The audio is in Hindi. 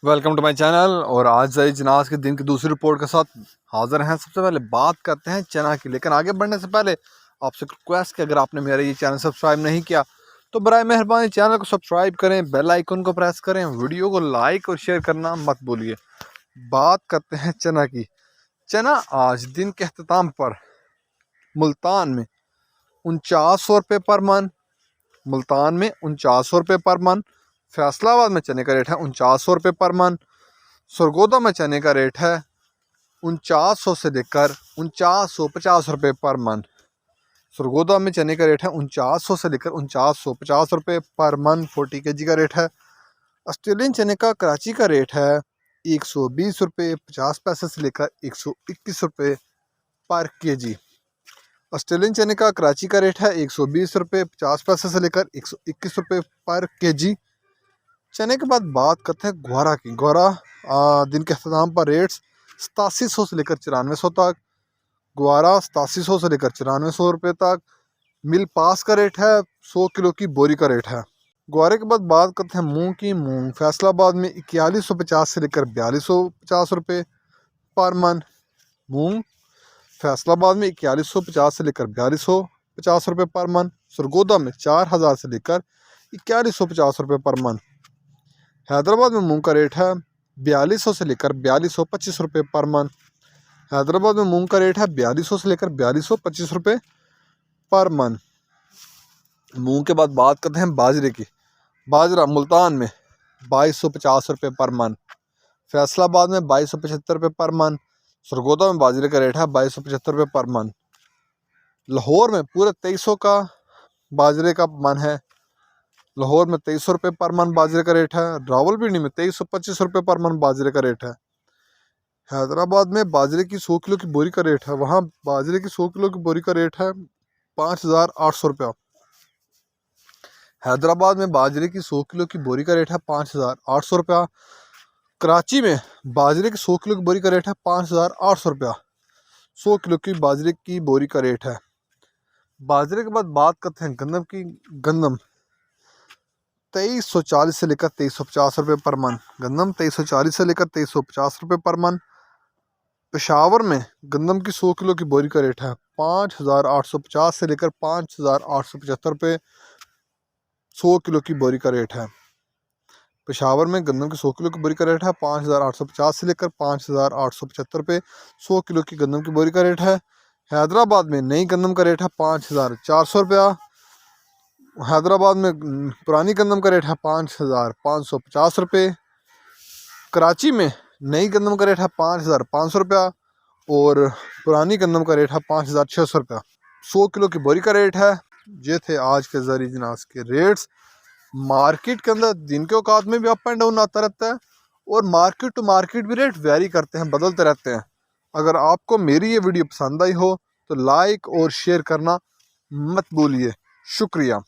Welcome to my channel. और आज जय जनाज के दिन की दूसरी रिपोर्ट के साथ हाजिर हैं। सबसे पहले बात करते हैं चना की, लेकिन आगे बढ़ने से पहले आपसे रिक्वेस्ट कि अगर आपने मेरा ये चैनल सब्सक्राइब नहीं किया तो बराए मेहरबानी चैनल को सब्सक्राइब करें, बेल आइकन को प्रेस करें, वीडियो को लाइक और शेयर करना मत भूलिए। बात करते हैं चना की। चना आज दिन के अख्ताम पर मुल्तान में 4900 रुपये पर मन, मुल्तान में 4900 रुपये पर मन, फैसलाबाद में चने का रेट है 4900 रुपये पर मन, सरगोदा में चने का रेट है 4900 से लेकर 4950 रुपये पर मन। सरगोदा में चने का रेट है 4900 से लेकर 4950 रुपये पर मन। 40 kg का रेट है। ऑस्ट्रेलियन चने का कराची का रेट है 120 रुपये 50 पैसे से लेकर 121 रुपये पर kg। ऑस्ट्रेलियन चने का कराची का रेट है 120 रुपये 50 पैसे से लेकर 121 रुपये पर kg। चने के बाद बात करते हैं ग्वारा की। ग्वारा दिन के अख्ताम पर रेट्स 8700 से लेकर 9400 तक। ग्वारा 8700 से लेकर 9400 रुपये तक। मिल पास का रेट है 100 किलो की बोरी का रेट है। ग्वारे के बाद बात करते हैं मूंग की। मूंग फैसलाबाद में 4150 से लेकर 4250 रुपये पर मन। मूंग फैसलाबाद में 4150 से लेकर 4250 रुपये पर मन। सरगोदा में 4000 से लेकर 4150 रुपये पर मन। हैदराबाद में मूंग का रेट है 4200 से लेकर 4225 रुपये पर मन। हैदराबाद में मूंग का रेट है 4200 से लेकर 4225 रुपये पर मन। मूंग के बाद बात करते हैं बाजरे की। बाजरा मुल्तान में 2250 रुपये पर मन, फैसलाबाद में 2275 रुपये पर मन। सरगोदा में बाजरे का रेट है 2275 रुपये पर मन। लाहौर में पूरे 2300 का बाजरे का मन है। लाहौर में 2300 रुपये पर मन बाजरे का रेट है। रावलपिंडी में 2325 रुपये पर मन बाजरे का रेट है। हैदराबाद में बाजरे की 100 किलो की बोरी का रेट है। वहाँ बाजरे की 100 किलो की बोरी का रेट है 5800 रुपया। हैदराबाद में बाजरे की 100 किलो की बोरी का रेट है 5800 रुपया। कराची में बाजरे की 100 किलो की बोरी का रेट है 5800 रुपया। 100 किलो की बाजरे की बोरी का रेट है। बाजरे के बाद बात करते हैं गंदम की। गंदम 2340 से लेकर 2350 रुपये पर मन। गंदम 2340 से लेकर 2350 रुपये पर मन। पेशावर में गंदम की 100 किलो की बोरी का रेट है 5850 से लेकर 5875 रुपये 100 किलो की बोरी का रेट है। पेशावर में गंदम की 100 किलो की बोरी का रेट है 5850 से लेकर 5875 रुपये 100 किलो की गंदम की बोरी का रेट है। हैदराबाद में नई गंदम का रेट है 5400 रुपया। हैदराबाद में पुरानी गंदम का रेट है 5550 रुपये। कराची में नई गंदम का रेट है 5500 रुपया और पुरानी गंदम का रेट है 5600 रुपया। 100 किलो की बोरी का रेट है। ये थे आज के ज़री जनाज के रेट्स। मार्केट के अंदर दिन के औकात में भी अप एंड डाउन आता रहता है और मार्केट टू मार्केट भी रेट वेरी करते हैं, बदलते रहते हैं। अगर आपको मेरी ये वीडियो पसंद आई हो तो लाइक और शेयर करना मत भूलिए। शुक्रिया।